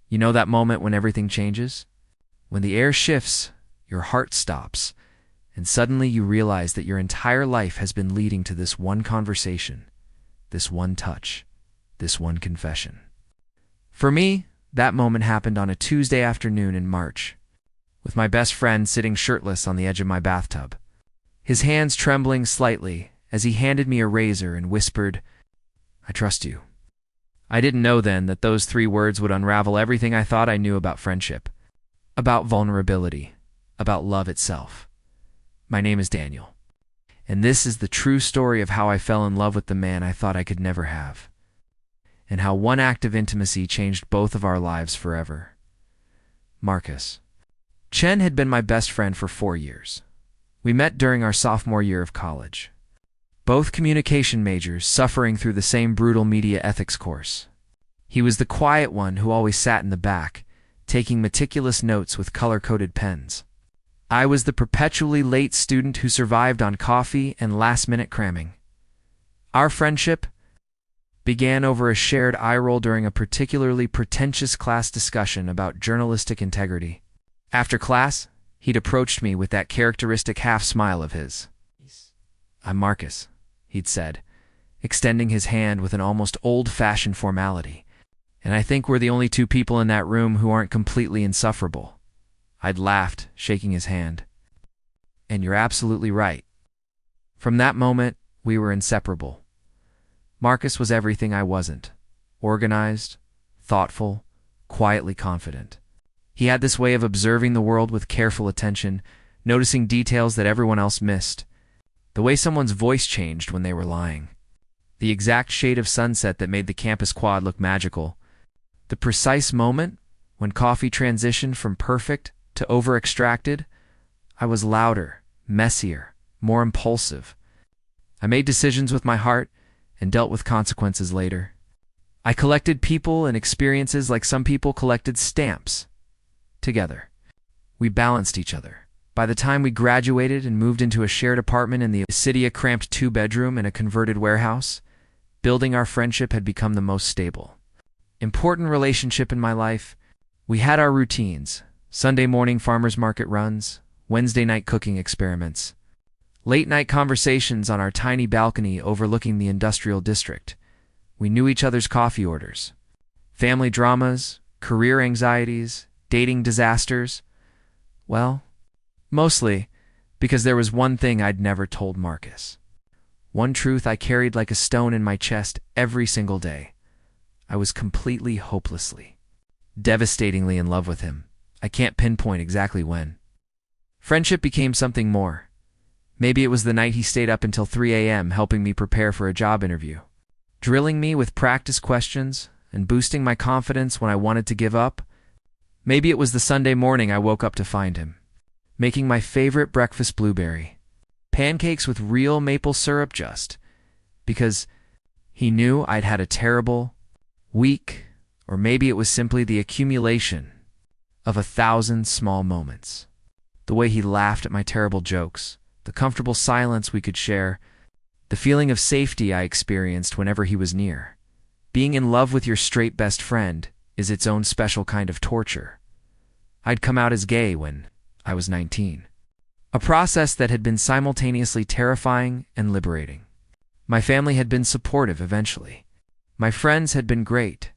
You know that moment when everything changes? When the air shifts, your heart stops, and suddenly you realize that your entire life has been leading to this one conversation, this one touch, this one confession. For me, that moment happened on a Tuesday afternoon in March, with my best friend sitting shirtless on the edge of my bathtub, his hands trembling slightly as he handed me a razor and whispered, "I trust you." I didn't know then that those 3 words would unravel everything I thought I knew about friendship, about vulnerability, about love itself. My name is Daniel, and this is the true story of how I fell in love with the man I thought I could never have, and how one act of intimacy changed both of our lives forever. Marcus. Chen had been my best friend for 4 years. We met during our sophomore year of college. Both communication majors suffering through the same brutal media ethics course. He was the quiet one who always sat in the back, taking meticulous notes with color-coded pens. I was the perpetually late student who survived on coffee and last-minute cramming. Our friendship began over a shared eye roll during a particularly pretentious class discussion about journalistic integrity. After class, he'd approached me with that characteristic half-smile of his. "I'm Marcus," he'd said, extending his hand with an almost old-fashioned formality. "And I think we're the only 2 people in that room who aren't completely insufferable." I'd laughed, shaking his hand. "And you're absolutely right." From that moment, we were inseparable. Marcus was everything I wasn't. Organized, thoughtful, quietly confident. He had this way of observing the world with careful attention, noticing details that everyone else missed. The way someone's voice changed when they were lying. The exact shade of sunset that made the campus quad look magical. The precise moment when coffee transitioned from perfect to over-extracted. I was louder, messier, more impulsive. I made decisions with my heart and dealt with consequences later. I collected people and experiences like some people collected stamps. Together, we balanced each other. By the time we graduated and moved into a shared apartment in the city, a cramped 2-bedroom in a converted warehouse, building our friendship had become the most stable. Important relationship in my life. We had our routines: Sunday morning farmers market runs, Wednesday night cooking experiments, late night conversations on our tiny balcony overlooking the industrial district. We knew each other's coffee orders. Family dramas, career anxieties, dating disasters. Well, mostly because there was one thing I'd never told Marcus. One truth I carried like a stone in my chest every single day. I was completely, hopelessly, devastatingly in love with him. I can't pinpoint exactly when. Friendship became something more. Maybe it was the night he stayed up until 3 a.m. helping me prepare for a job interview, drilling me with practice questions and boosting my confidence when I wanted to give up. Maybe it was the Sunday morning I woke up to find him, making my favorite breakfast blueberry pancakes with real maple syrup just because he knew I'd had a terrible week, or maybe it was simply the accumulation of 1,000 small moments. The way he laughed at my terrible jokes, the comfortable silence we could share, the feeling of safety I experienced whenever he was near. Being in love with your straight best friend is its own special kind of torture. I'd come out as gay when I was 19. A process that had been simultaneously terrifying and liberating. My family had been supportive eventually. My friends had been great.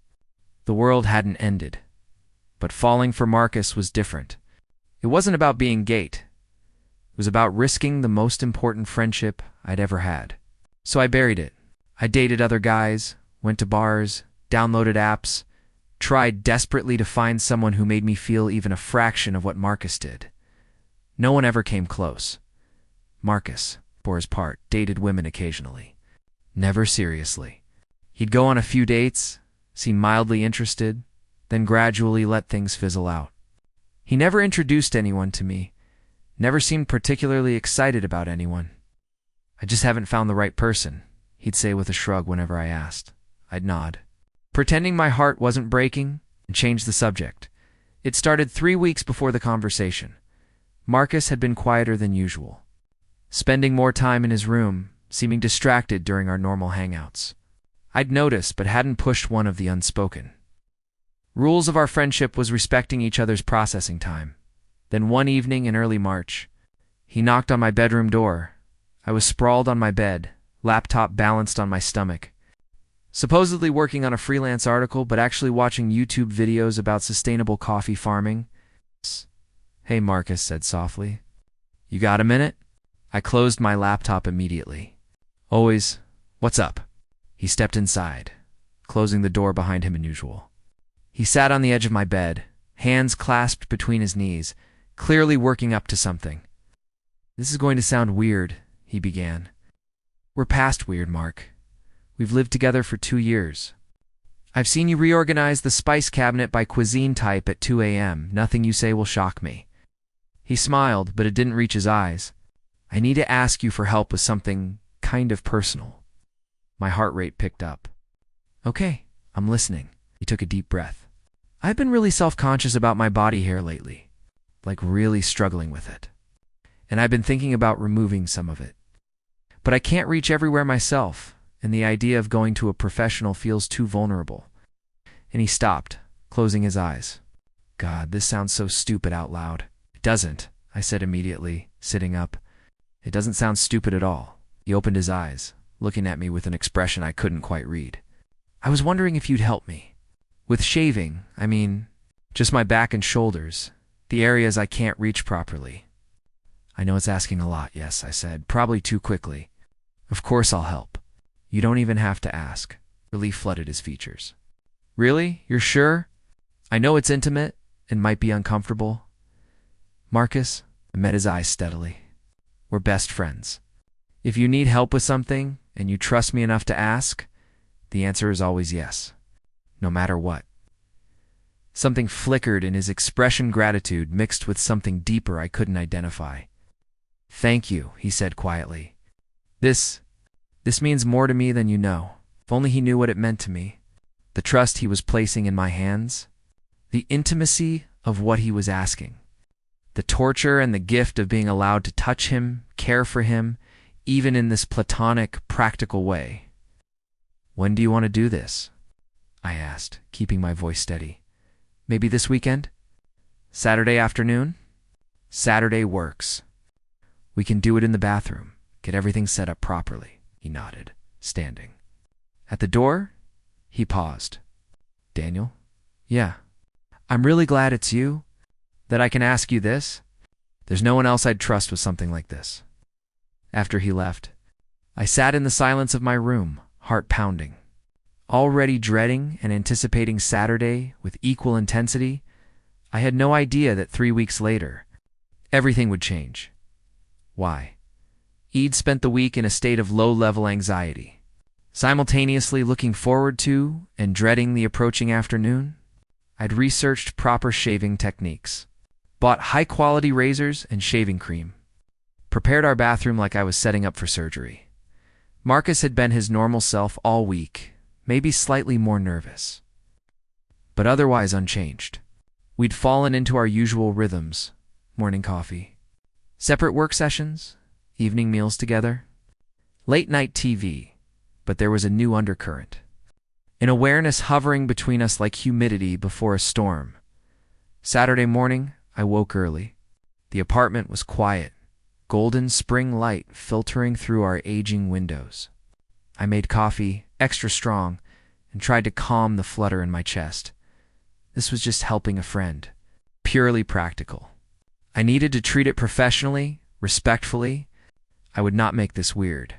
The world hadn't ended. But falling for Marcus was different. It wasn't about being gay. It was about risking the most important friendship I'd ever had. So I buried it. I dated other guys, went to bars, downloaded apps, tried desperately to find someone who made me feel even a fraction of what Marcus did. No one ever came close. Marcus, for his part, dated women occasionally. Never seriously. He'd go on a few dates, seem mildly interested, then gradually let things fizzle out. He never introduced anyone to me, never seemed particularly excited about anyone. "I just haven't found the right person," he'd say with a shrug whenever I asked. I'd nod, pretending my heart wasn't breaking, and change the subject. It started 3 weeks before the conversation. Marcus had been quieter than usual, spending more time in his room, seeming distracted during our normal hangouts. I'd noticed but hadn't pushed one of the unspoken. Rules of our friendship was respecting each other's processing time. Then one evening in early March, he knocked on my bedroom door. I was sprawled on my bed, laptop balanced on my stomach, supposedly working on a freelance article, but actually watching YouTube videos about sustainable coffee farming. "Hey," Marcus said softly. "You got a minute?" I closed my laptop immediately. "Always. What's up?" He stepped inside, closing the door behind him as usual. He sat on the edge of my bed, hands clasped between his knees, clearly working up to something. "This is going to sound weird," he began. "We're past weird, Mark. We've lived together for 2 years. I've seen you reorganize the spice cabinet by cuisine type at 2 a.m. Nothing you say will shock me." He smiled, but it didn't reach his eyes. "I need to ask you for help with something kind of personal." My heart rate picked up. "Okay, I'm listening." He took a deep breath. "I've been really self-conscious about my body hair lately, like really struggling with it. And I've been thinking about removing some of it. But I can't reach everywhere myself, and the idea of going to a professional feels too vulnerable." And he stopped, closing his eyes. God, this sounds so stupid out loud. "It doesn't," I said immediately, sitting up. "It doesn't sound stupid at all." He opened his eyes, looking at me with an expression I couldn't quite read. "I was wondering if you'd help me. With shaving, I mean, just my back and shoulders, the areas I can't reach properly." "I know it's asking a lot," "Yes," I said, probably too quickly. "Of course I'll help. You don't even have to ask." Relief flooded his features. "Really? You're sure? I know it's intimate and might be uncomfortable." "Marcus," I met his eyes steadily, "we're best friends. If you need help with something and you trust me enough to ask, the answer is always yes, no matter what." Something flickered in his expression, gratitude mixed with something deeper I couldn't identify. "Thank you," he said quietly. This means more to me than you know." If only he knew what it meant to me. The trust he was placing in my hands. The intimacy of what he was asking. The torture and the gift of being allowed to touch him, care for him, even in this platonic, practical way. "When do you want to do this?" I asked, keeping my voice steady. "Maybe this weekend? Saturday afternoon?" "Saturday works. We can do it in the bathroom, get everything set up properly." He nodded, standing. At the door, he paused. "Daniel?" "Yeah. I'm really glad it's you, that I can ask you this. There's no one else I'd trust with something like this." After he left, I sat in the silence of my room, heart pounding. Already dreading and anticipating Saturday with equal intensity, I had no idea that 3 weeks later, everything would change. Why? Eid spent the week in a state of low-level anxiety, simultaneously looking forward to and dreading the approaching afternoon. I'd researched proper shaving techniques, bought high-quality razors and shaving cream, prepared our bathroom like I was setting up for surgery. Marcus had been his normal self all week, maybe slightly more nervous, but otherwise unchanged. We'd fallen into our usual rhythms: morning coffee, separate work sessions, evening meals together, late-night TV, but there was a new undercurrent. An awareness hovering between us like humidity before a storm. Saturday morning, I woke early. The apartment was quiet, golden spring light filtering through our aging windows. I made coffee, extra strong, and tried to calm the flutter in my chest. This was just helping a friend, purely practical. I needed to treat it professionally, respectfully. I would not make this weird.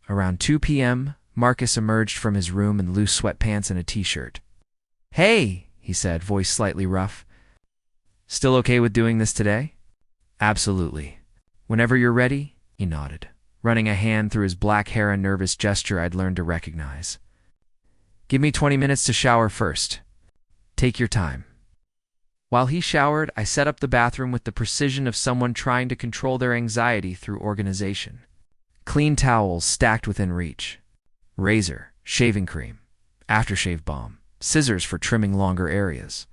Around 2 p.m., Marcus emerged from his room in loose sweatpants and a t-shirt. "Hey," he said, voice slightly rough. "Still okay with doing this today?" "Absolutely. Whenever you're ready," he nodded, running a hand through his black hair, a nervous gesture I'd learned to recognize. "Give me 20 minutes to shower first. Take your time." While he showered, I set up the bathroom with the precision of someone trying to control their anxiety through organization. Clean towels stacked within reach. Razor, shaving cream, aftershave balm, scissors for trimming longer areas.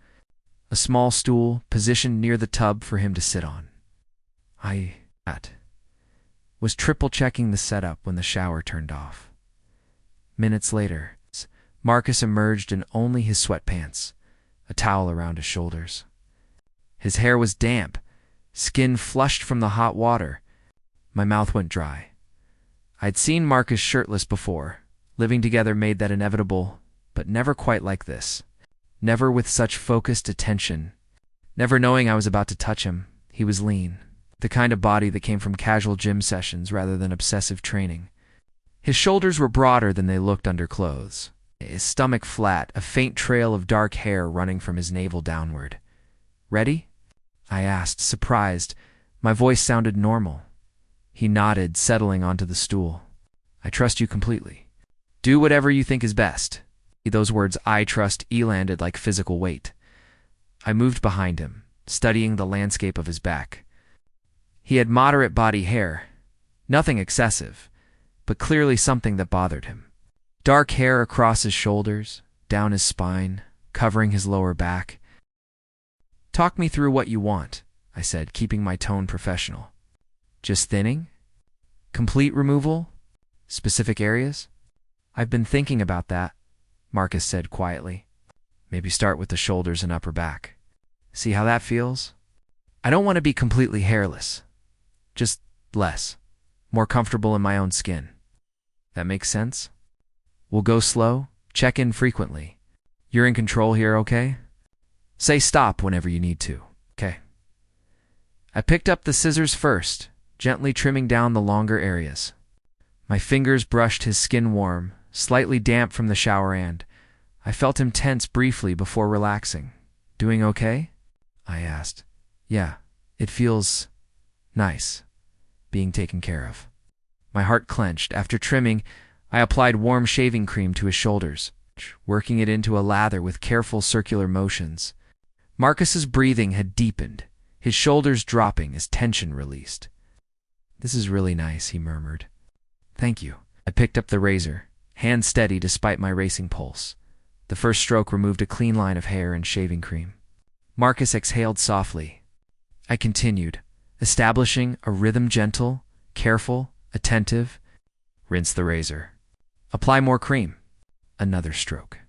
A small stool positioned near the tub for him to sit on. I was triple-checking the setup when the shower turned off. Minutes later, Marcus emerged in only his sweatpants, a towel around his shoulders. His hair was damp, skin flushed from the hot water. My mouth went dry. I'd seen Marcus shirtless before. Living together made that inevitable, but never quite like this. Never with such focused attention. Never knowing I was about to touch him. He was lean, the kind of body that came from casual gym sessions rather than obsessive training. His shoulders were broader than they looked under clothes. His stomach flat, a faint trail of dark hair running from his navel downward. "Ready?" I asked, surprised. My voice sounded normal. He nodded, settling onto the stool. "I trust you completely. Do whatever you think is best." Those words, "I trust," landed like physical weight. I moved behind him, studying the landscape of his back. He had moderate body hair, nothing excessive, but clearly something that bothered him. Dark hair across his shoulders, down his spine, covering his lower back. "Talk me through what you want," I said, keeping my tone professional. "Just thinning? Complete removal? Specific areas?" "I've been thinking about that," Marcus said quietly. "Maybe start with the shoulders and upper back. See how that feels? I don't want to be completely hairless. Just less. More comfortable in my own skin. That makes sense? We'll go slow, check in frequently. You're in control here, okay? Say stop whenever you need to, okay?" I picked up the scissors first, gently trimming down the longer areas. My fingers brushed his skin warm, slightly damp from the shower, and I felt him tense briefly before relaxing. "Doing okay?" I asked. "Yeah, it feels nice, being taken care of." My heart clenched. After trimming, I applied warm shaving cream to his shoulders, working it into a lather with careful circular motions. Marcus's breathing had deepened, his shoulders dropping as tension released. "This is really nice," he murmured. "Thank you." I picked up the razor, hand steady despite my racing pulse. The first stroke removed a clean line of hair and shaving cream. Marcus exhaled softly. I continued, establishing a rhythm, gentle, careful, attentive. Rinse the razor. Apply more cream. Another stroke.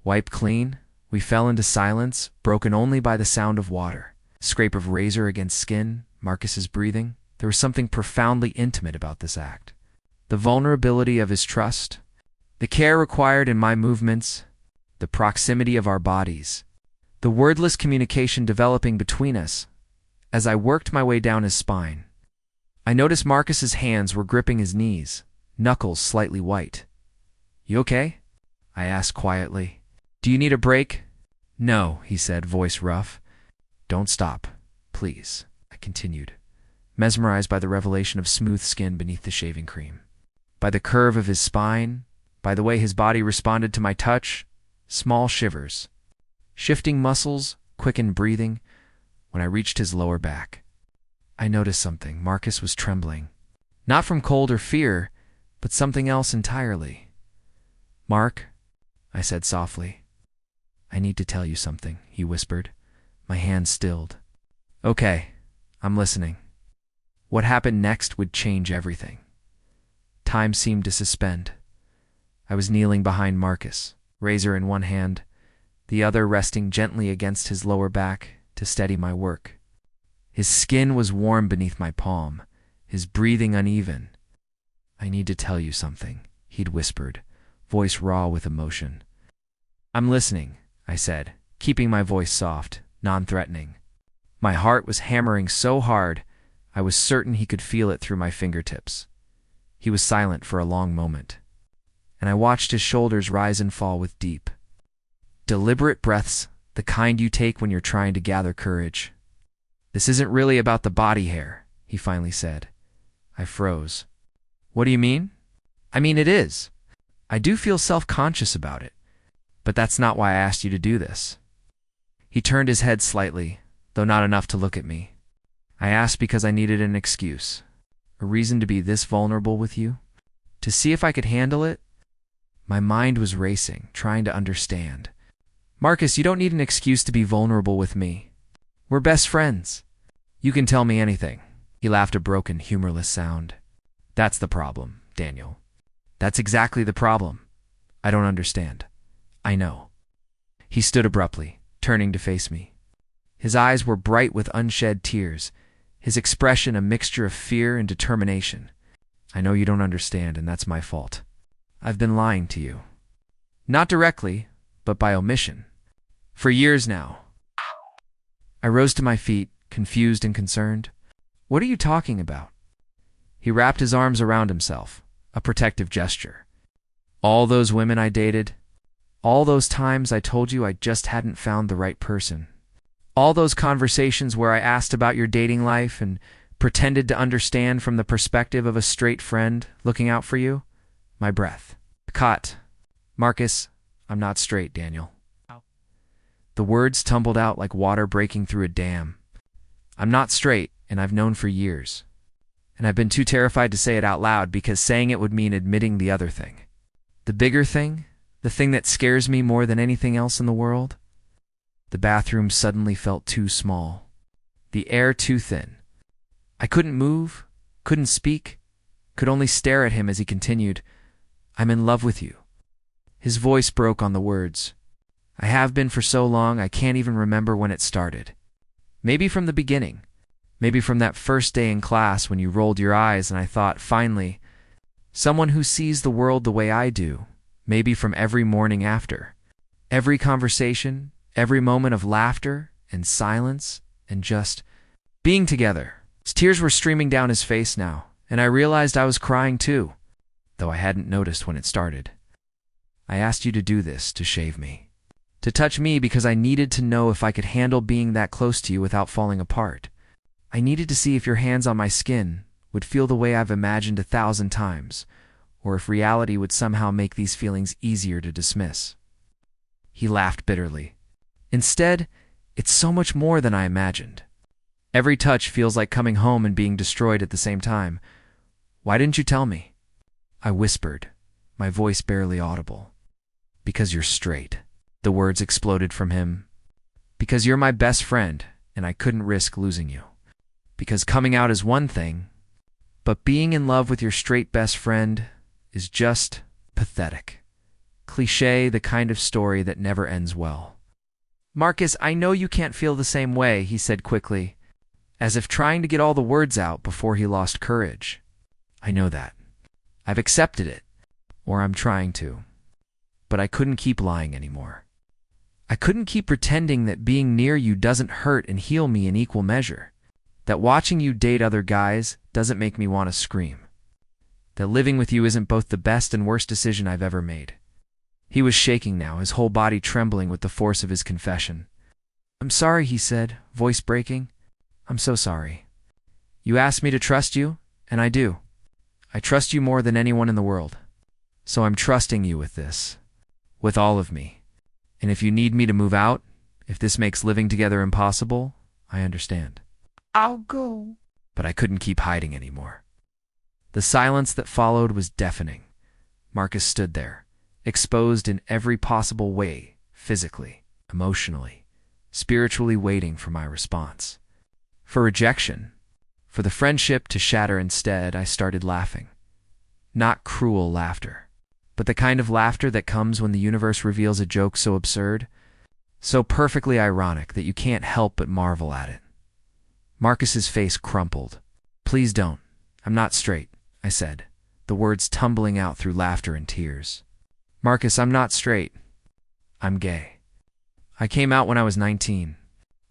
Wipe clean. We fell into silence, broken only by the sound of water. Scrape of razor against skin, Marcus's breathing. There was something profoundly intimate about this act. The vulnerability of his trust, the care required in my movements, the proximity of our bodies, the wordless communication developing between us. As I worked my way down his spine, I noticed Marcus's hands were gripping his knees, knuckles slightly white. "You okay?" I asked quietly. "Do you need a break?" "No," he said, voice rough. "Don't stop, please," I continued, mesmerized by the revelation of smooth skin beneath the shaving cream, by the curve of his spine, by the way his body responded to my touch. Small shivers, shifting muscles, quickened breathing. When I reached his lower back, I noticed something. Marcus was trembling. Not from cold or fear, but something else entirely. "Mark," I said softly. "I need to tell you something," he whispered. My hand stilled. "Okay, I'm listening." What happened next would change everything. Time seemed to suspend. I was kneeling behind Marcus, razor in one hand, the other resting gently against his lower back to steady my work. His skin was warm beneath my palm, his breathing uneven. "I need to tell you something," he'd whispered, voice raw with emotion. "I'm listening," I said, keeping my voice soft, non-threatening. My heart was hammering so hard, I was certain he could feel it through my fingertips. He was silent for a long moment, and I watched his shoulders rise and fall with deep, deliberate breaths, the kind you take when you're trying to gather courage. "This isn't really about the body hair," he finally said. I froze. "What do you mean?" "I mean, it is. I do feel self-conscious about it, but that's not why I asked you to do this." He turned his head slightly, though not enough to look at me. "I asked because I needed an excuse, a reason to be this vulnerable with you, to see if I could handle it." My mind was racing, trying to understand. "Marcus, you don't need an excuse to be vulnerable with me. We're best friends. You can tell me anything." He laughed, a broken, humorless sound. "That's the problem, Daniel. That's exactly the problem. I don't understand." "I know." He stood abruptly, turning to face me. His eyes were bright with unshed tears, his expression a mixture of fear and determination. I know you don't understand, and that's my fault. I've been lying to you. Not directly, but by omission. For years now. I rose to my feet, confused and concerned. What are you talking about? He wrapped his arms around himself, a protective gesture. All those women I dated, all those times I told you I just hadn't found the right person. All those conversations where I asked about your dating life and pretended to understand from the perspective of a straight friend looking out for you. My breath caught. Marcus, I'm not straight, Daniel. The words tumbled out like water breaking through a dam. I'm not straight, and I've known for years. And I've been too terrified to say it out loud because saying it would mean admitting the other thing. The bigger thing, the thing that scares me more than anything else in the world. The bathroom suddenly felt too small. The air too thin. I couldn't move, couldn't speak, could only stare at him as he continued, I'm in love with you. His voice broke on the words. I have been for so long I can't even remember when it started. Maybe from the beginning. Maybe from that first day in class when you rolled your eyes and I thought, finally, someone who sees the world the way I do. Maybe from every morning after. Every conversation, every moment of laughter and silence and just being together. His tears were streaming down his face now, and I realized I was crying too, though I hadn't noticed when it started. I asked you to do this, to shave me. To touch me because I needed to know if I could handle being that close to you without falling apart. I needed to see if your hands on my skin would feel the way I've imagined 1,000 times, or if reality would somehow make these feelings easier to dismiss. He laughed bitterly. Instead, it's so much more than I imagined. Every touch feels like coming home and being destroyed at the same time. Why didn't you tell me? I whispered, my voice barely audible. Because you're straight. The words exploded from him. Because you're my best friend, and I couldn't risk losing you. Because coming out is one thing, but being in love with your straight best friend is just pathetic. Cliché, the kind of story that never ends well. Marcus, I know you can't feel the same way, he said quickly, as if trying to get all the words out before he lost courage. I know that. I've accepted it, or I'm trying to. But I couldn't keep lying anymore. I couldn't keep pretending that being near you doesn't hurt and heal me in equal measure. That watching you date other guys doesn't make me want to scream. That living with you isn't both the best and worst decision I've ever made. He was shaking now, his whole body trembling with the force of his confession. I'm sorry, he said, voice breaking. I'm so sorry. You asked me to trust you, and I do. I trust you more than anyone in the world. So I'm trusting you with this. With all of me. And if you need me to move out, if this makes living together impossible, I understand. I'll go. But I couldn't keep hiding anymore. The silence that followed was deafening. Marcus stood there, exposed in every possible way, physically, emotionally, spiritually waiting for my response. For rejection, for the friendship to shatter instead, I started laughing. Not cruel laughter, but the kind of laughter that comes when the universe reveals a joke so absurd, so perfectly ironic that you can't help but marvel at it. Marcus's face crumpled. Please don't. I'm not straight, I said, the words tumbling out through laughter and tears. Marcus, I'm not straight. I'm gay. I came out when I was 19.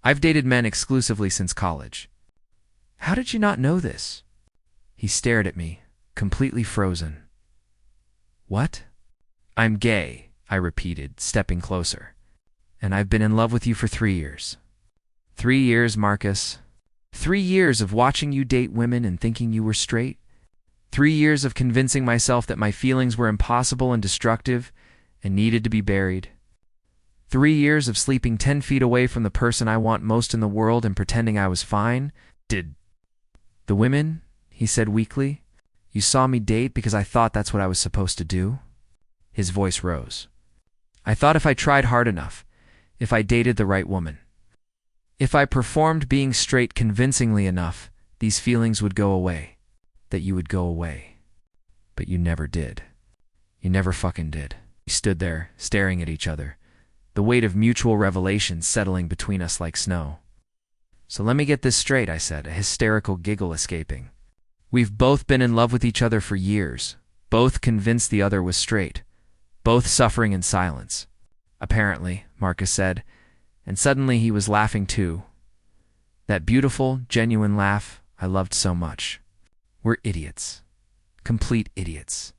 I've dated men exclusively since college. How did you not know this? He stared at me, completely frozen. What? I'm gay, I repeated, stepping closer. And I've been in love with you for 3 years. 3 years, Marcus. 3 years of watching you date women and thinking you were straight. 3 years of convincing myself that my feelings were impossible and destructive and needed to be buried. 3 years of sleeping 10 feet away from the person I want most in the world and pretending I was fine. Did the women, he said weakly, you saw me date because I thought that's what I was supposed to do? His voice rose. I thought if I tried hard enough, if I dated the right woman, if I performed being straight convincingly enough, these feelings would go away, that you would go away. But you never did. You never fucking did. We stood there, staring at each other, the weight of mutual revelation settling between us like snow. So let me get this straight, I said, a hysterical giggle escaping. We've both been in love with each other for years, both convinced the other was straight, both suffering in silence. Apparently, Marcus said, and suddenly he was laughing too. That beautiful, genuine laugh I loved so much. We're idiots. Complete idiots.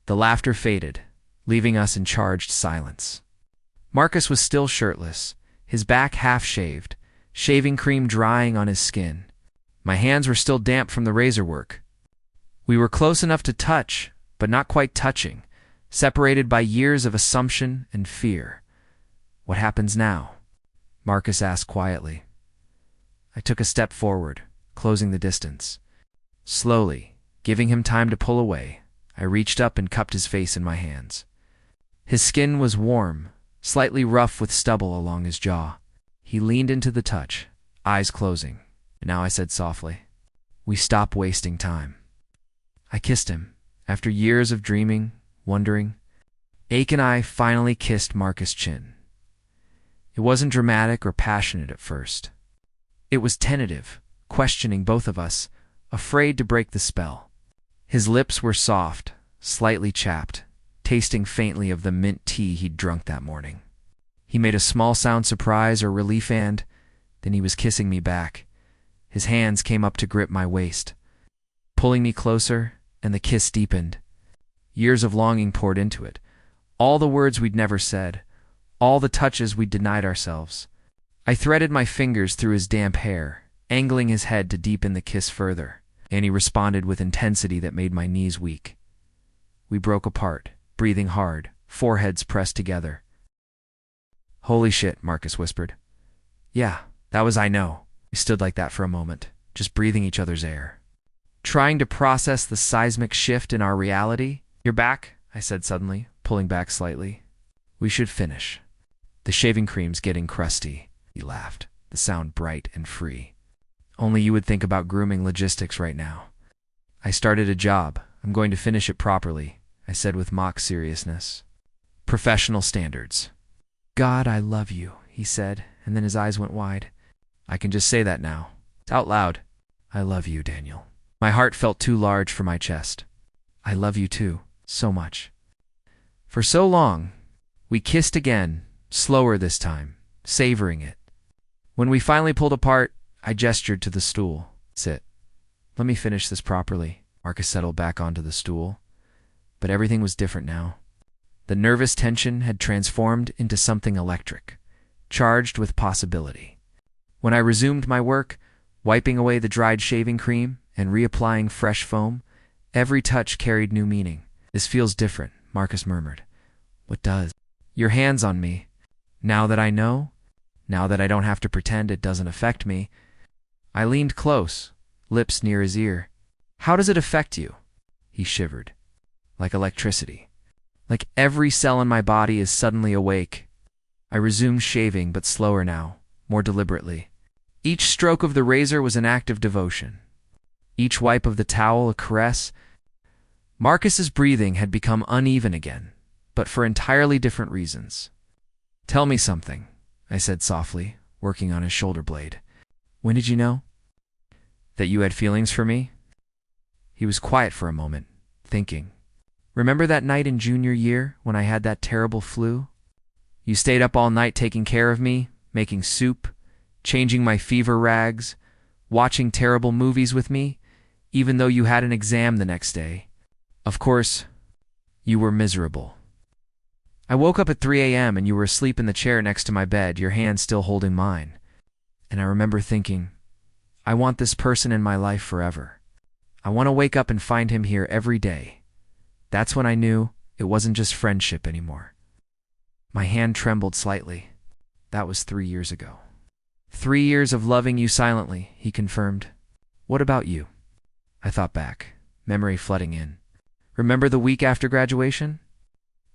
The laughter faded, leaving us in charged silence. Marcus was still shirtless, his back half-shaved, shaving cream drying on his skin. My hands were still damp from the razor work. We were close enough to touch, but not quite touching, separated by years of assumption and fear. What happens now? Marcus asked quietly. I took a step forward, closing the distance. Slowly, giving him time to pull away, I reached up and cupped his face in my hands. His skin was warm, slightly rough with stubble along his jaw. He leaned into the touch, eyes closing. Now I said softly, we stop wasting time. I kissed him. After years of dreaming, wondering, Ake and I finally kissed Marcus' chin. It wasn't dramatic or passionate at first. It was tentative, questioning both of us, afraid to break the spell. His lips were soft, slightly chapped, tasting faintly of the mint tea he'd drunk that morning. He made a small sound surprise or relief and then he was kissing me back. His hands came up to grip my waist, pulling me closer, and the kiss deepened. Years of longing poured into it. All the words we'd never said, all the touches we'd denied ourselves. I threaded my fingers through his damp hair, angling his head to deepen the kiss further, and he responded with intensity that made my knees weak. We broke apart, breathing hard, foreheads pressed together. Holy shit, Marcus whispered. Yeah, that was I know. We stood like that for a moment, just breathing each other's air, trying to process the seismic shift in our reality. You're back, I said suddenly, pulling back slightly. We should finish. The shaving cream's getting crusty, he laughed, the sound bright and free. Only you would think about grooming logistics right now. I started a job. I'm going to finish it properly, I said with mock seriousness. Professional standards. God, I love you, he said, and then his eyes went wide. I can just say that now. Out loud. I love you, Daniel. My heart felt too large for my chest. I love you too, so much. For so long, we kissed again, slower this time, savoring it. When we finally pulled apart, I gestured to the stool. Sit. Let me finish this properly. Marcus settled back onto the stool. But everything was different now. The nervous tension had transformed into something electric, charged with possibility. When I resumed my work, wiping away the dried shaving cream and reapplying fresh foam, every touch carried new meaning. This feels different, Marcus murmured. What does? Your hands on me. Now that I know, now that I don't have to pretend it doesn't affect me, I leaned close, lips near his ear. How does it affect you? He shivered. Like electricity. Like every cell in my body is suddenly awake. I resumed shaving, but slower now, more deliberately. Each stroke of the razor was an act of devotion. Each wipe of the towel a caress. Marcus's breathing had become uneven again, but for entirely different reasons. Tell me something, I said softly, working on his shoulder blade. When did you know? That you had feelings for me? He was quiet for a moment, thinking. Remember that night in junior year when I had that terrible flu? You stayed up all night taking care of me, making soup, changing my fever rags, watching terrible movies with me, even though you had an exam the next day. Of course, you were miserable. I woke up at 3 a.m. and you were asleep in the chair next to my bed, your hand still holding mine. And I remember thinking, I want this person in my life forever. I want to wake up and find him here every day. That's when I knew it wasn't just friendship anymore. My hand trembled slightly. That was 3 years ago. 3 years of loving you silently, he confirmed. What about you? I thought back, memory flooding in. Remember the week after graduation?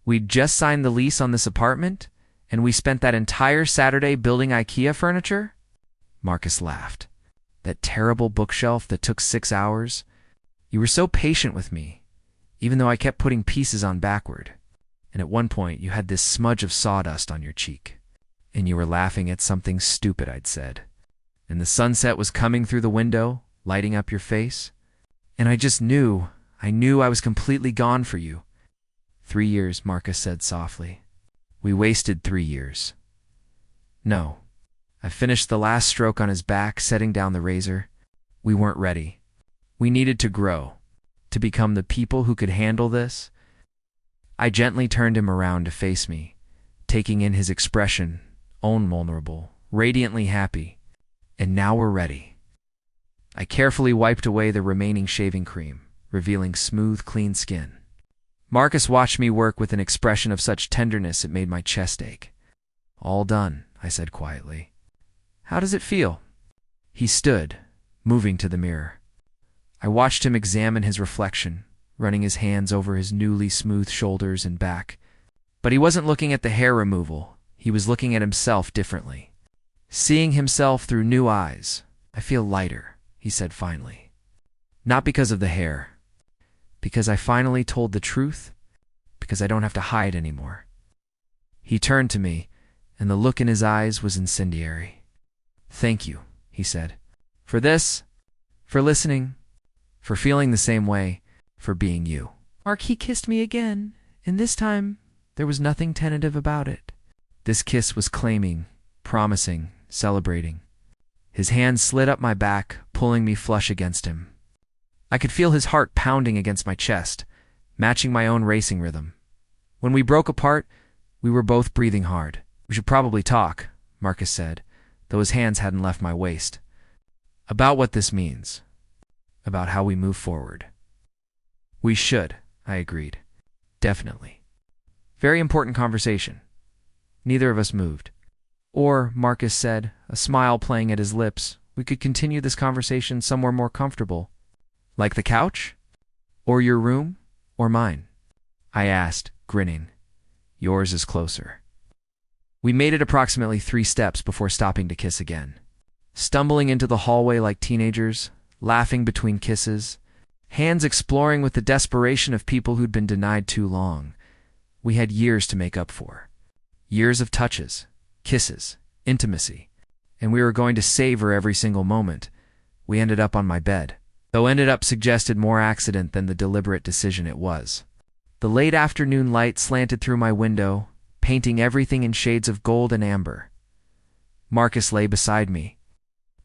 We'd just signed the lease on this apartment, and we spent that entire Saturday building IKEA furniture? Marcus laughed. That terrible bookshelf that took 6 hours? You were so patient with me, even though I kept putting pieces on backward. and at one point you had this smudge of sawdust on your cheek. And you were laughing at something stupid I'd said. And the sunset was coming through the window, lighting up your face. And I just knew, I was completely gone for you. 3 years, Marcus said softly. We wasted 3 years. No. I finished the last stroke on his back, setting down the razor. We weren't ready. We needed to grow, to become the people who could handle this. I gently turned him around to face me, taking in his expression, vulnerable, radiantly happy. And now we're ready. I carefully wiped away the remaining shaving cream, revealing smooth, clean skin. Marcus watched me work with an expression of such tenderness it made my chest ache. All done, I said quietly. How does it feel? He stood, moving to the mirror. I watched him examine his reflection, running his hands over his newly smooth shoulders and back. But he wasn't looking at the hair removal. He was looking at himself differently. Seeing himself through new eyes. I feel lighter, he said finally. Not because of the hair. Because I finally told the truth. Because I don't have to hide anymore. He turned to me, and the look in his eyes was incendiary. Thank you, he said. For this, for listening, for feeling the same way, for being you. Mark, he kissed me again, and this time there was nothing tentative about it. This kiss was claiming, promising, celebrating. His hand slid up my back, pulling me flush against him. I could feel his heart pounding against my chest, matching my own racing rhythm. When we broke apart, we were both breathing hard. We should probably talk, Marcus said, though his hands hadn't left my waist. About what this means. About how we move forward. We should, I agreed. Definitely. Very important conversation. Neither of us moved. Or, Marcus said, a smile playing at his lips, we could continue this conversation somewhere more comfortable. Like the couch? Or your room? Or mine? I asked, grinning. Yours is closer. We made it approximately 3 steps before stopping to kiss again. Stumbling into the hallway like teenagers, laughing between kisses, hands exploring with the desperation of people who'd been denied too long. We had years to make up for. Years of touches, kisses, intimacy, and we were going to savor every single moment. We ended up on my bed, though ended up suggested more accident than the deliberate decision it was. The late afternoon light slanted through my window, painting everything in shades of gold and amber. Marcus lay beside me,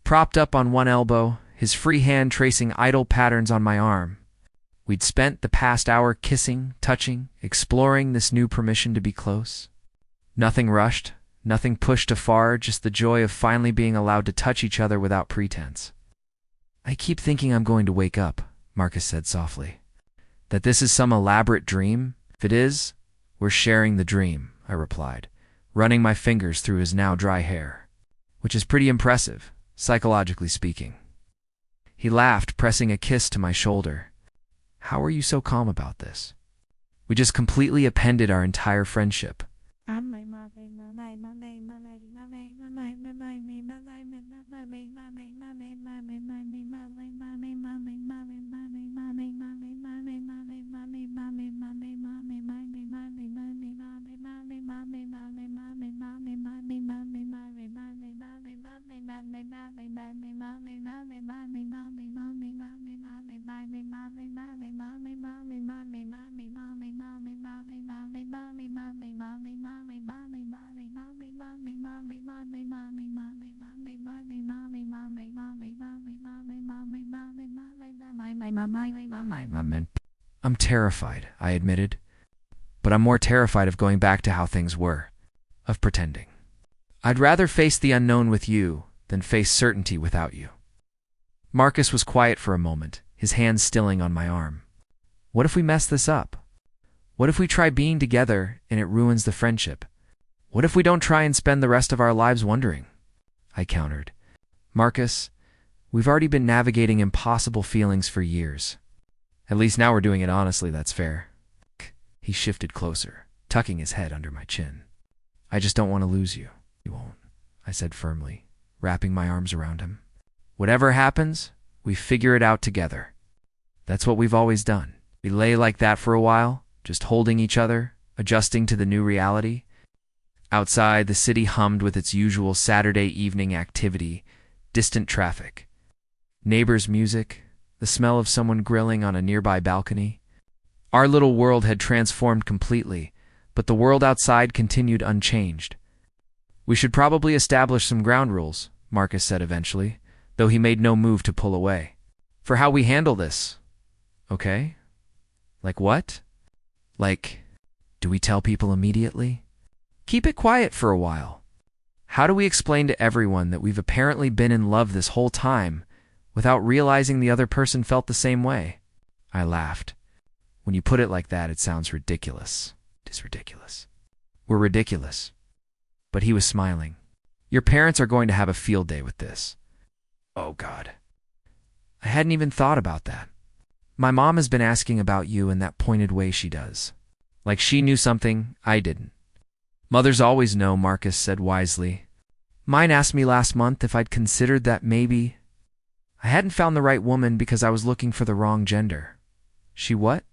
propped up on one elbow, his free hand tracing idle patterns on my arm. We'd spent the past hour kissing, touching, exploring this new permission to be close. Nothing rushed, nothing pushed afar, just the joy of finally being allowed to touch each other without pretense. I keep thinking I'm going to wake up, Marcus said softly. That this is some elaborate dream? If it is, we're sharing the dream, I replied, running my fingers through his now dry hair. Which is pretty impressive, psychologically speaking. He laughed, pressing a kiss to my shoulder. How are you so calm about this? We just completely appended our entire friendship. I'm terrified, I admitted. But I'm more terrified of going back to how things were, of pretending. I'd rather face the unknown with you than face certainty without you. Marcus was quiet for a moment, his hand stilling on my arm. What if we mess this up? What if we try being together and it ruins the friendship? What if we don't try and spend the rest of our lives wondering? I countered. Marcus, we've already been navigating impossible feelings for years. At least now we're doing it honestly, that's fair. He shifted closer, tucking his head under my chin. I just don't want to lose you. You won't, I said firmly, wrapping my arms around him. Whatever happens, we figure it out together. That's what we've always done. We lay like that for a while, just holding each other, adjusting to the new reality. Outside, the city hummed with its usual Saturday evening activity, distant traffic, neighbors' music, the smell of someone grilling on a nearby balcony. Our little world had transformed completely, but the world outside continued unchanged. "We should probably establish some ground rules," Marcus said eventually, though he made no move to pull away. "For how we handle this, okay?" "Like what?" "Like, do we tell people immediately? Keep it quiet for a while? How do we explain to everyone that we've apparently been in love this whole time without realizing the other person felt the same way?" I laughed. "When you put it like that, it sounds ridiculous." "It is ridiculous." "We're ridiculous." But he was smiling. "Your parents are going to have a field day with this." "Oh, God. I hadn't even thought about that. My mom has been asking about you in that pointed way she does. Like she knew something I didn't." "Mothers always know," Marcus said wisely. "Mine asked me last month if I'd considered that maybe I hadn't found the right woman because I was looking for the wrong gender." "She what?"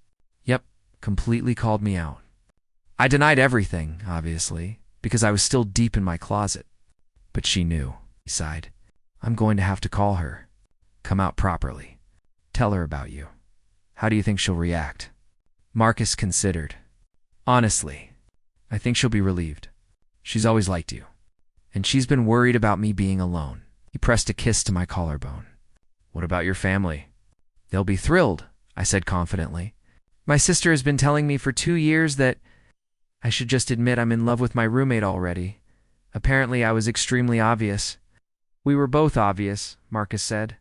"Yep, completely called me out. I denied everything, obviously, because I was still deep in my closet. But she knew." He sighed. "I'm going to have to call her. Come out properly. Tell her about you. How do you think she'll react?" Marcus considered. "Honestly, I think she'll be relieved. She's always liked you. And she's been worried about me being alone." He pressed a kiss to my collarbone. "What about your family?" "They'll be thrilled," I said confidently. "My sister has been telling me for 2 years that I should just admit I'm in love with my roommate already. Apparently I was extremely obvious." "We were both obvious," Marcus said.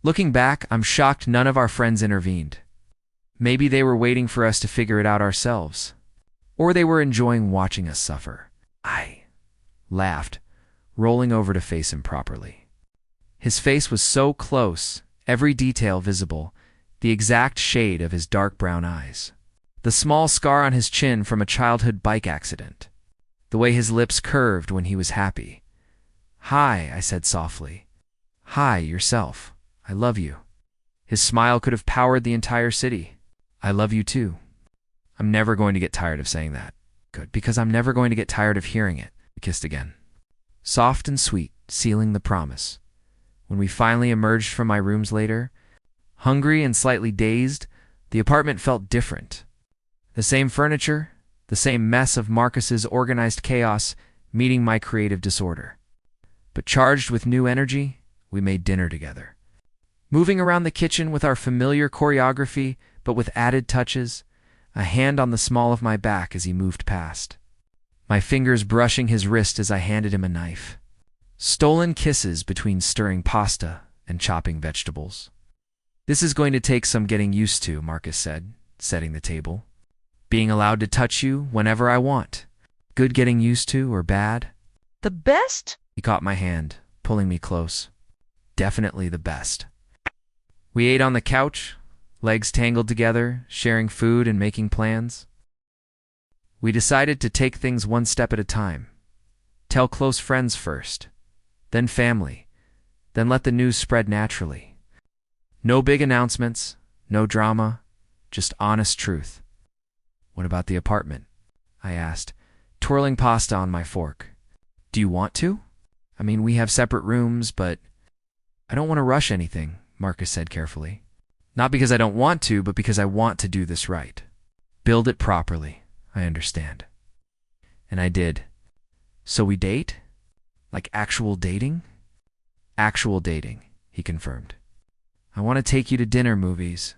Looking back, I'm shocked none of our friends intervened. Maybe they were waiting for us to figure it out ourselves. Or they were enjoying watching us suffer. I laughed, rolling over to face him properly. His face was so close, every detail visible, the exact shade of his dark brown eyes. The small scar on his chin from a childhood bike accident. The way his lips curved when he was happy. "Hi," I said softly. "Hi, yourself. I love you." His smile could have powered the entire city. "I love you too." "I'm never going to get tired of saying that." "Good, because I'm never going to get tired of hearing it." We kissed again. Soft and sweet, sealing the promise. When we finally emerged from my rooms later, hungry and slightly dazed, the apartment felt different. The same furniture, the same mess of Marcus's organized chaos meeting my creative disorder. But charged with new energy, we made dinner together. Moving around the kitchen with our familiar choreography, but with added touches, a hand on the small of my back as he moved past. My fingers brushing his wrist as I handed him a knife. Stolen kisses between stirring pasta and chopping vegetables. "This is going to take some getting used to," Marcus said, setting the table. "Being allowed to touch you whenever I want. Good getting used to or bad?" "The best?" He caught my hand, pulling me close. "Definitely the best." We ate on the couch, legs tangled together, sharing food and making plans. We decided to take things one step at a time. Tell close friends first, then family, then let the news spread naturally. No big announcements, no drama, just honest truth. "What about the apartment?" I asked, twirling pasta on my fork. "Do you want to? I mean, we have separate rooms, but I don't want to rush anything," Marcus said carefully. "Not because I don't want to, but because I want to do this right. Build it properly, I understand." And I did. "So we date? Like actual dating?" "Actual dating," he confirmed. "I want to take you to dinner, movies.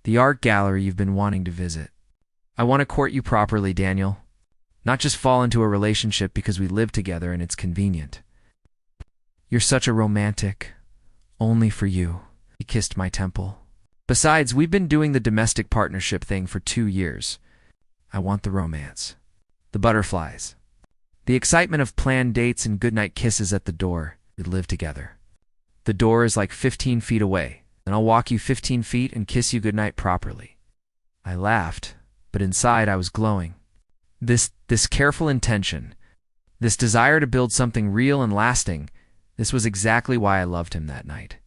The art gallery you've been wanting to visit. I want to court you properly, Daniel. Not just fall into a relationship because we live together and it's convenient. You're such a romantic. Only for you." He kissed my temple. "Besides, we've been doing the domestic partnership thing for 2 years. I want the romance. The butterflies. The excitement of planned dates and goodnight kisses at the door. We live together. The door is like 15 feet away, and I'll walk you 15 feet and kiss you goodnight properly." I laughed, but inside I was glowing. This careful intention, this desire to build something real and lasting, this was exactly why I loved him that night.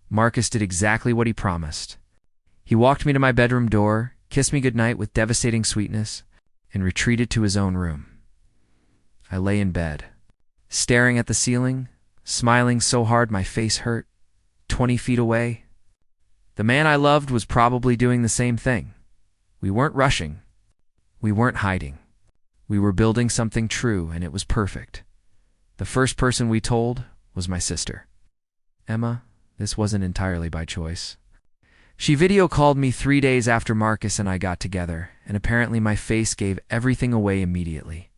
Marcus did exactly what he promised. He walked me to my bedroom door, kissed me goodnight with devastating sweetness, and retreated to his own room. I lay in bed, staring at the ceiling, smiling so hard my face hurt. 20 feet away, the man I loved was probably doing the same thing. We weren't rushing. We weren't hiding. We were building something true, and it was perfect. The first person we told was my sister. Emma, this wasn't entirely by choice. She video called me 3 days after Marcus and I got together, and apparently my face gave everything away immediately.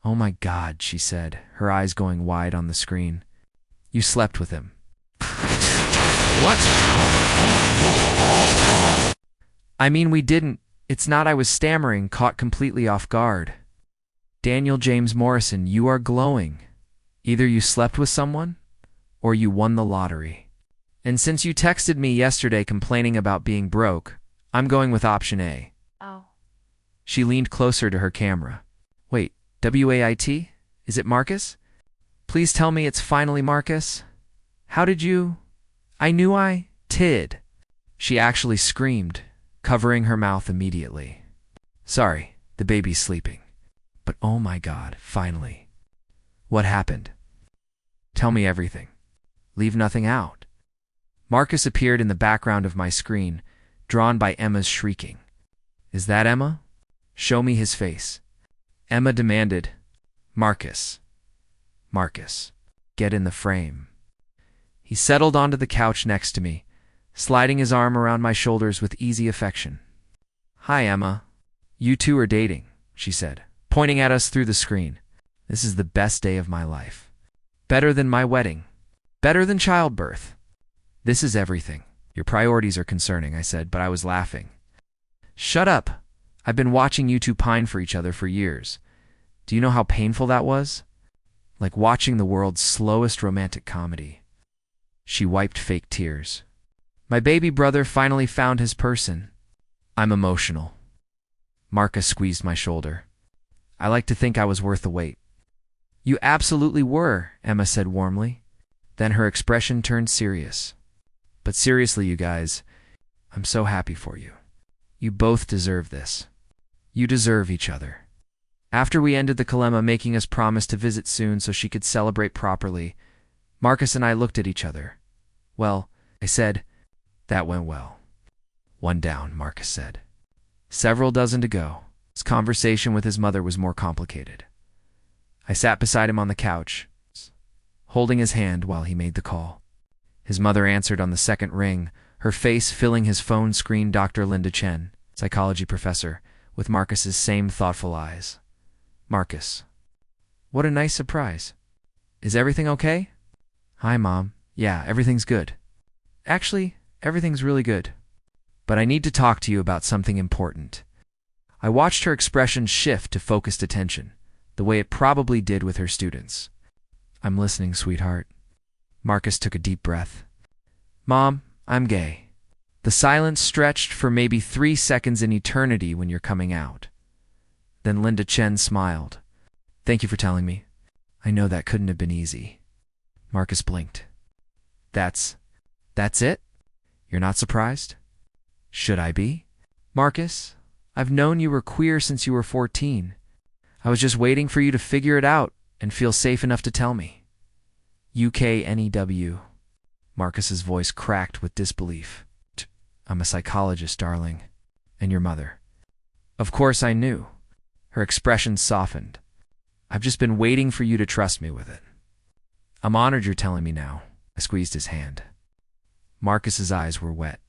"Oh my God," she said, her eyes going wide on the screen. "You slept with him." "What?" "I mean, we didn't. It's not," I was stammering, caught completely off guard. "Daniel James Morrison, you are glowing. Either you slept with someone, or you won the lottery. And since you texted me yesterday complaining about being broke, I'm going with option A." Oh. She leaned closer to her camera. "Wait, WAIT? Is it Marcus? Please tell me it's finally Marcus. How did you? I knew I did." She actually screamed, covering her mouth immediately. "Sorry, the baby's sleeping. But oh my God, finally. What happened? Tell me everything. Leave nothing out." Marcus appeared in the background of my screen, drawn by Emma's shrieking. "Is that Emma? Show me his face." Emma demanded. "Marcus. Marcus, get in the frame." He settled onto the couch next to me, sliding his arm around my shoulders with easy affection. "Hi, Emma. You two are dating," she said, pointing at us through the screen. "This is the best day of my life. Better than my wedding. Better than childbirth. This is everything. Your priorities are concerning," I said, but I was laughing. "Shut up. I've been watching you two pine for each other for years. Do you know how painful that was? Like watching the world's slowest romantic comedy." She wiped fake tears. "My baby brother finally found his person. I'm emotional." Marcus squeezed my shoulder. "I like to think I was worth the wait." "You absolutely were," Emma said warmly. Then her expression turned serious. "But seriously, you guys, I'm so happy for you. You both deserve this. You deserve each other." After we ended the dilemma, making us promise to visit soon so she could celebrate properly, Marcus and I looked at each other. "Well," I said, "that went well." "One down," Marcus said. Several dozen to go. His conversation with his mother was more complicated. I sat beside him on the couch, holding his hand while he made the call. His mother answered on the second ring, her face filling his phone screen. Dr. Linda Chen, psychology professor, with Marcus's same thoughtful eyes. "Marcus, what a nice surprise. Is everything okay?" "Hi, Mom. Yeah, everything's good. Actually, everything's really good. But I need to talk to you about something important." I watched her expression shift to focused attention, the way it probably did with her students. "I'm listening, sweetheart." Marcus took a deep breath. "Mom, I'm gay." The silence stretched for maybe 3 seconds in eternity when you're coming out. Then Linda Chen smiled. "Thank you for telling me. I know that couldn't have been easy." Marcus blinked. That's it? You're not surprised? Should I be?" "Marcus, I've known you were queer since you were 14. I was just waiting for you to figure it out and feel safe enough to tell me." "UKNEW." Marcus's voice cracked with disbelief. "I'm a psychologist, darling. And your mother." "Of course I knew." Her expression softened. "I've just been waiting for you to trust me with it." "I'm honored you're telling me now." I squeezed his hand. Marcus's eyes were wet.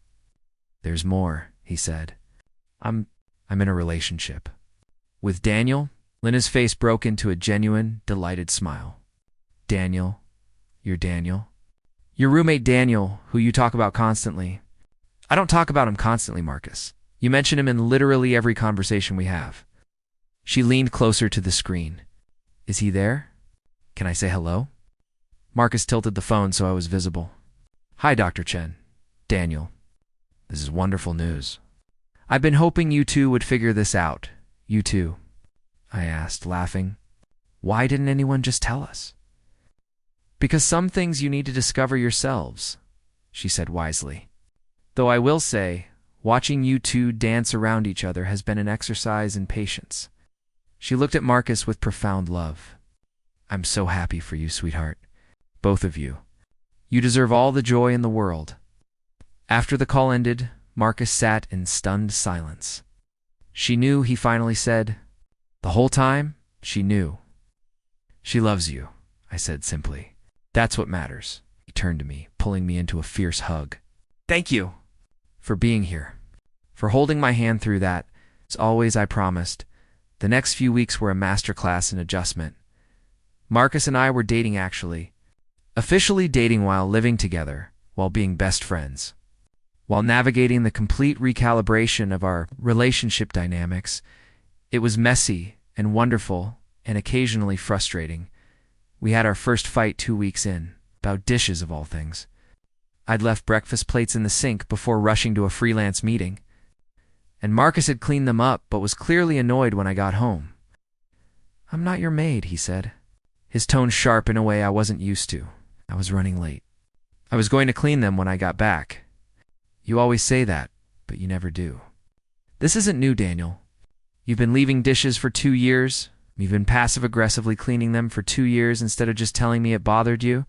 "There's more," he said. I'm in a relationship." "With Daniel?" Linda's face broke into a genuine, delighted smile. "Daniel? Your Daniel?" "Your roommate Daniel, who you talk about constantly." "I don't talk about him constantly, Marcus. You mention him in literally every conversation we have." She leaned closer to the screen. "Is he there? Can I say hello?" Marcus tilted the phone so I was visible. "Hi, Dr. Chen. Daniel. This is wonderful news." "I've been hoping you two would figure this out." "You two?" I asked, laughing. "Why didn't anyone just tell us?" "Because some things you need to discover yourselves," she said wisely. "Though I will say, watching you two dance around each other has been an exercise in patience." She looked at Marcus with profound love. I'm so happy for you, sweetheart. Both of you. You deserve all the joy in the world. After the call ended, Marcus sat in stunned silence. She knew, he finally said. The whole time, she knew. She loves you, I said simply. That's what matters. He turned to me, pulling me into a fierce hug. Thank you for being here, for holding my hand through that. As always, I promised. The next few weeks were a masterclass in adjustment. Marcus and I were dating, actually. Officially dating while living together, while being best friends. While navigating the complete recalibration of our relationship dynamics, it was messy and wonderful and occasionally frustrating. We had our first fight 2 weeks in, about dishes of all things. I'd left breakfast plates in the sink before rushing to a freelance meeting, and Marcus had cleaned them up but was clearly annoyed when I got home. I'm not your maid, he said, his tone sharp in a way I wasn't used to. I was running late. I was going to clean them when I got back. You always say that, but you never do. This isn't new, Daniel. You've been leaving dishes for 2 years. You've been passive-aggressively cleaning them for 2 years instead of just telling me it bothered you.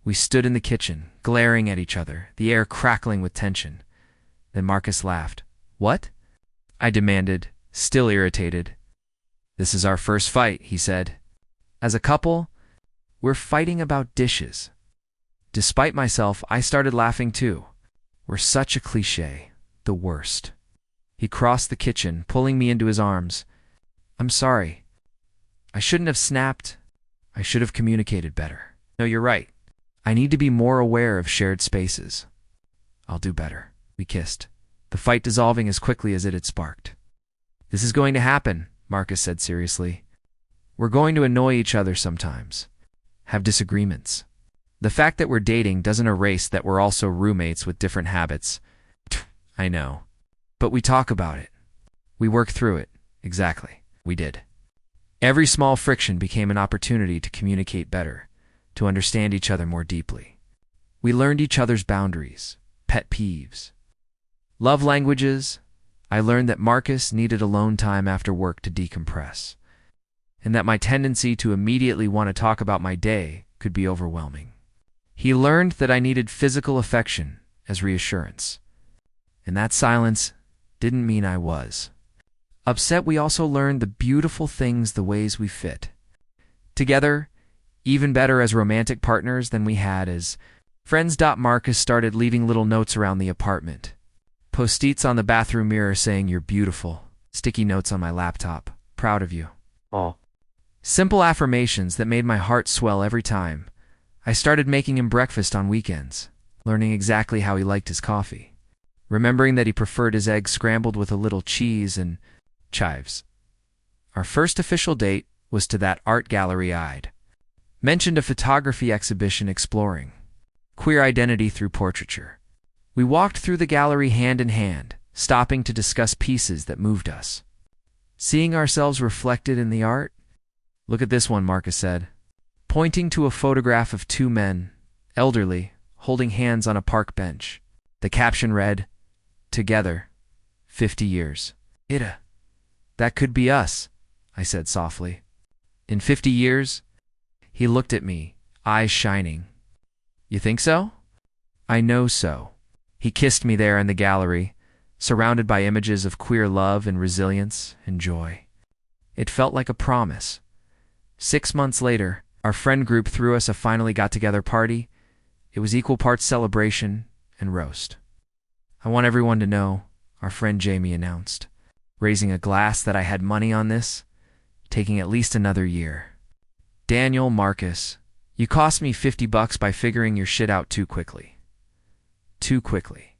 We stood in the kitchen, glaring at each other, the air crackling with tension. Then Marcus laughed. What? I demanded, still irritated. This is our first fight, he said. As a couple, we're fighting about dishes. Despite myself, I started laughing too. We're such a cliché. The worst. He crossed the kitchen, pulling me into his arms. I'm sorry. I shouldn't have snapped. I should have communicated better. No, you're right. I need to be more aware of shared spaces. I'll do better. We kissed, the fight dissolving as quickly as it had sparked. This is going to happen, Marcus said seriously. We're going to annoy each other sometimes. Have disagreements. The fact that we're dating doesn't erase that we're also roommates with different habits. I know. But we talk about it. We work through it. Exactly. We did. Every small friction became an opportunity to communicate better, to understand each other more deeply. We learned each other's boundaries, pet peeves, love languages. I learned that Marcus needed alone time after work to decompress, and that my tendency to immediately want to talk about my day could be overwhelming. He learned that I needed physical affection as reassurance, and that silence didn't mean I was upset. We also learned the beautiful things, the ways we fit together, even better as romantic partners than we had as friends. Marcus started leaving little notes around the apartment. Post-its on the bathroom mirror saying, "You're beautiful." Sticky notes on my laptop, "Proud of you." Oh. Simple affirmations that made my heart swell every time. I started making him breakfast on weekends, learning exactly how he liked his coffee, remembering that he preferred his eggs scrambled with a little cheese and chives. Our first official date was to that art gallery I'd mentioned, a photography exhibition exploring queer identity through portraiture. We walked through the gallery hand in hand, stopping to discuss pieces that moved us, seeing ourselves reflected in the art. Look at this one, Marcus said, pointing to a photograph of 2 men, elderly, holding hands on a park bench. The caption read, "Together, 50 years. That could be us," I said softly. "In 50 years?" He looked at me, eyes shining. "You think so?" "I know so." He kissed me there in the gallery, surrounded by images of queer love and resilience and joy. It felt like a promise. 6 months later, our friend group threw us a finally got-together party. It was equal parts celebration and roast. "I want everyone to know," our friend Jamie announced, raising a glass, "that I had money on this, taking at least another year. Daniel, Marcus, you cost me $50 by figuring your shit out too quickly." Too quickly.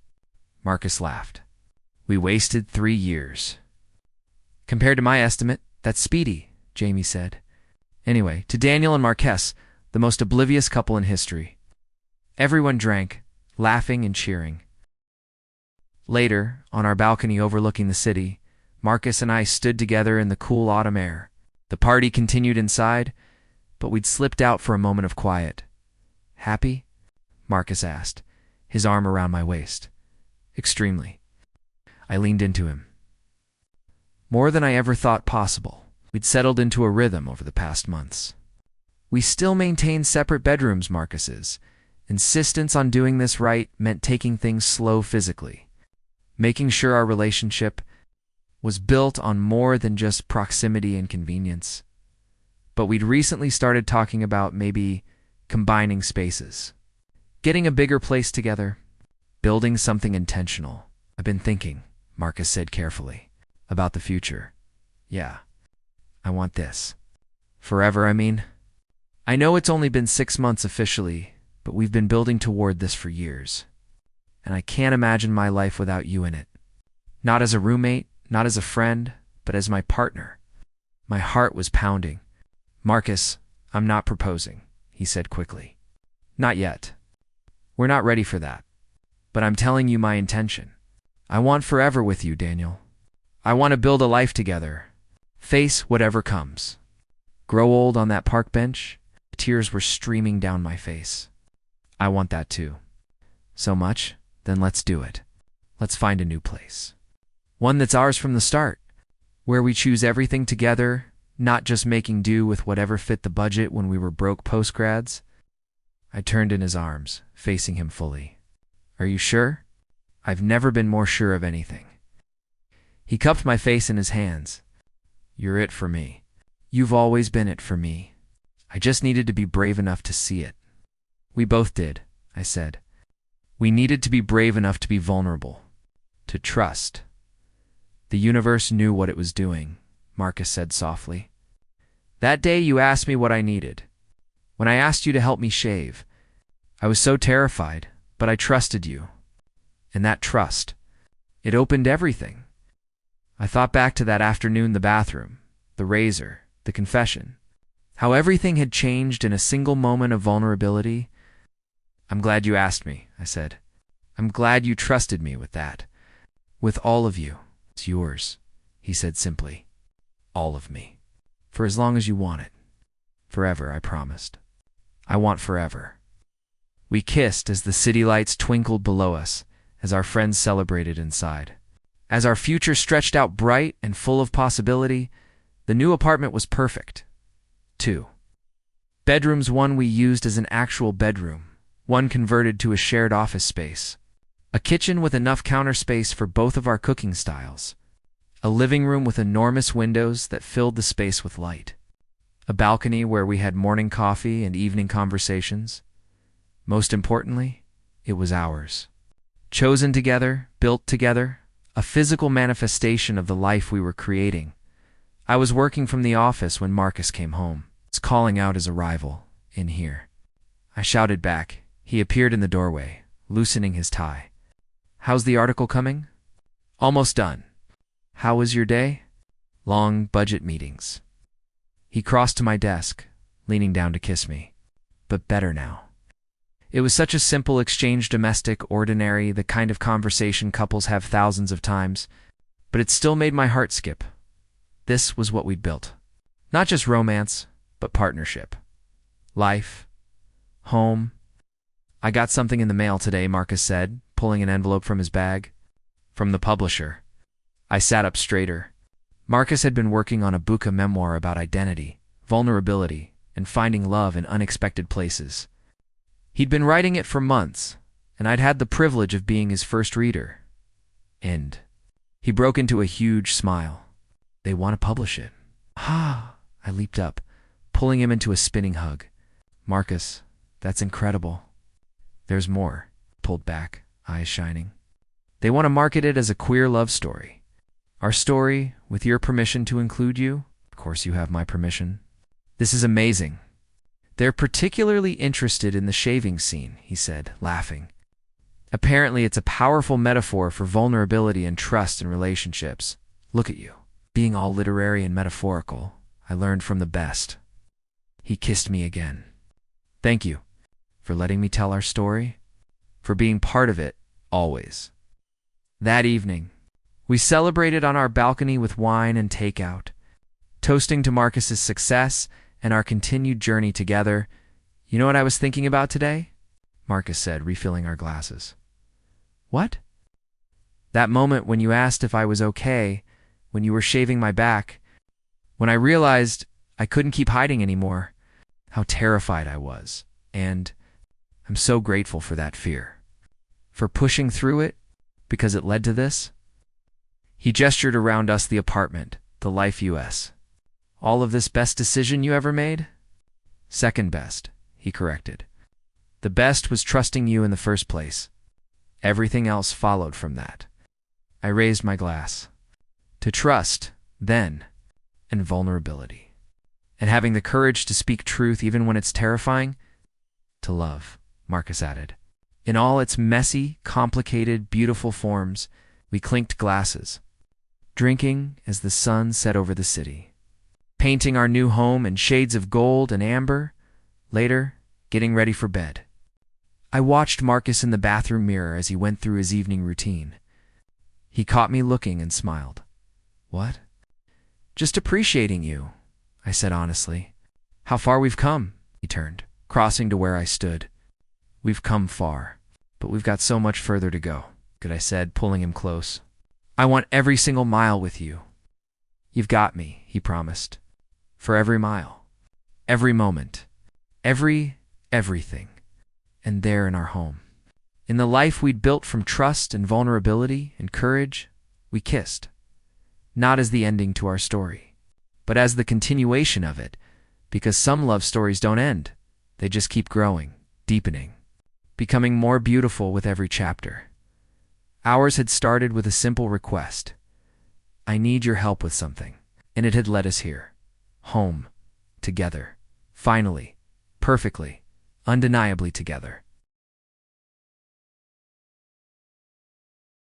Marcus laughed. "We wasted 3 years. Compared to my estimate, that's speedy," Jamie said. Anyway, to Daniel and Marquez, the most oblivious couple in history. Everyone drank, laughing and cheering. Later, on our balcony overlooking the city, Marcus and I stood together in the cool autumn air. The party continued inside, but we'd slipped out for a moment of quiet. "Happy?" Marcus asked, his arm around my waist. "Extremely." I leaned into him. "More than I ever thought possible." We'd settled into a rhythm over the past months. We still maintained separate bedrooms, Marcus's. Insistence on doing this right meant taking things slow physically, making sure our relationship was built on more than just proximity and convenience. But we'd recently started talking about maybe combining spaces, getting a bigger place together, building something intentional. I've been thinking, Marcus said carefully, about the future. Yeah, I want this. Forever, I mean. I know it's only been 6 months officially, but we've been building toward this for years. And I can't imagine my life without you in it. Not as a roommate, not as a friend, but as my partner. My heart was pounding. Marcus, I'm not proposing, he said quickly. Not yet. We're not ready for that. But I'm telling you my intention. I want forever with you, Daniel. I want to build a life together. Face whatever comes. Grow old on that park bench. Tears were streaming down my face. I want that too. So much, then let's do it. Let's find a new place. One that's ours from the start, where we choose everything together, not just making do with whatever fit the budget when we were broke postgrads. I turned in his arms, facing him fully. Are you sure? I've never been more sure of anything. He cupped my face in his hands. You're it for me. You've always been it for me. I just needed to be brave enough to see it. We both did, I said. We needed to be brave enough to be vulnerable, to trust. The universe knew what it was doing, Marcus said softly. That day you asked me what I needed. When I asked you to help me shave, I was so terrified, but I trusted you. And that trust, it opened everything. I thought back to that afternoon, the bathroom, the razor, the confession, how everything had changed in a single moment of vulnerability. I'm glad you asked me, I said. I'm glad you trusted me with that. With all of you. It's yours, he said simply. All of me. For as long as you want it. Forever, I promised. I want forever. We kissed as the city lights twinkled below us, as our friends celebrated inside. As our future stretched out bright and full of possibility, the new apartment was perfect. 2 bedrooms, one we used as an actual bedroom, one converted to a shared office space, a kitchen with enough counter space for both of our cooking styles, a living room with enormous windows that filled the space with light, a balcony where we had morning coffee and evening conversations. Most importantly, it was ours. Chosen together, built together, a physical manifestation of the life we were creating. I was working from the office when Marcus came home, calling out his arrival, in here. I shouted back. He appeared in the doorway, loosening his tie. How's the article coming? Almost done. How was your day? Long budget meetings. He crossed to my desk, leaning down to kiss me. But better now. It was such a simple exchange, domestic, ordinary, the kind of conversation couples have thousands of times, but it still made my heart skip. This was what we'd built. Not just romance, but partnership. Life. Home. I got something in the mail today, Marcus said, pulling an envelope from his bag. From the publisher. I sat up straighter. Marcus had been working on a book, a memoir about identity, vulnerability, and finding love in unexpected places. He'd been writing it for months, and I'd had the privilege of being his first reader. And he broke into a huge smile. They want to publish it. Ah! I leaped up, pulling him into a spinning hug. Marcus, that's incredible. There's more. Pulled back, eyes shining. They want to market it as a queer love story. Our story, with your permission to include you. Of course you have my permission. This is amazing. They're particularly interested in the shaving scene, he said, laughing. Apparently it's a powerful metaphor for vulnerability and trust in relationships. Look at you, being all literary and metaphorical. I learned from the best. He kissed me again. Thank you for letting me tell our story, for being part of it, always. That evening, we celebrated on our balcony with wine and takeout, toasting to Marcus's success and our continued journey together. You know what I was thinking about today? Marcus said, refilling our glasses. What? That moment when you asked if I was okay, when you were shaving my back, When I realized I couldn't keep hiding anymore, how terrified I was. And I'm so grateful for that fear. For pushing through it, because it led to this. He gestured around us the apartment, the life US. All of this best decision you ever made? Second best, he corrected. The best was trusting you in the first place. Everything else followed from that. I raised my glass. To trust, then, and vulnerability. And having the courage to speak truth even when it's terrifying? To love, Marcus added. In all its messy, complicated, beautiful forms, we clinked glasses, drinking as the sun set over the city, painting our new home in shades of gold and amber, later, getting ready for bed. I watched Marcus in the bathroom mirror as he went through his evening routine. He caught me looking and smiled. What? Just appreciating you, I said honestly. How far we've come, he turned, crossing to where I stood. We've come far, but we've got so much further to go, I said, pulling him close. I want every single mile with you. You've got me, he promised. For every mile, every moment, everything. And there in our home. In the life we'd built from trust and vulnerability and courage, we kissed. Not as the ending to our story, but as the continuation of it, because some love stories don't end. They just keep growing, deepening, becoming more beautiful with every chapter. Ours had started with a simple request. I need your help with something. And it had led us here. Home. Together. Finally. Perfectly. Undeniably together.